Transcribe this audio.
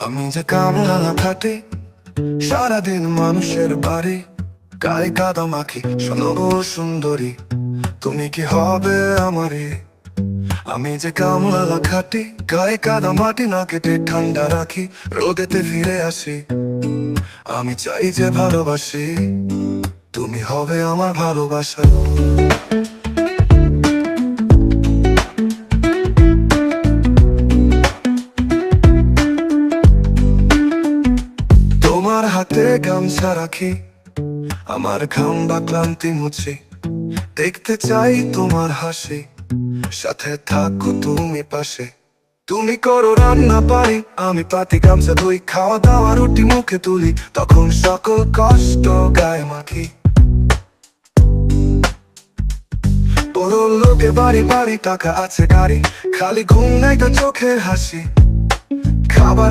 আমি যে কামলা খাটি, সারাদিন মানুষের বাড়ি, গায়ে কাদা মাখি, শোনো গো সুন্দরী, তুমি কি হবে আমারে? আমি যে কামলা খাটি, গায়ে কাদা মাটি না কেটে ঠান্ডা রাখি, রোদেতে ফিরে আসি। আমি চাই যে ভালোবাসি, তুমি হবে আমার ভালোবাসা। তোমার হাতে গামছা রাখি, আমার ঘাম বা ক্লান্তি মুছি, দেখতে চাই তোমার হাসি, সাথে থাকো তুমি পাশে। তুমি করো রান্না পারি, আমি পাতি গামছা ধুই, খাওয়া দাওয়া রুটি মুখে তুলি, তখন সকল কষ্ট গায়ে মাখি। বড় লোকে বাড়ি বাড়ি, টাকা আছে গাড়ি, খালি ঘুম নাই তো চোখের হাসি। খাবার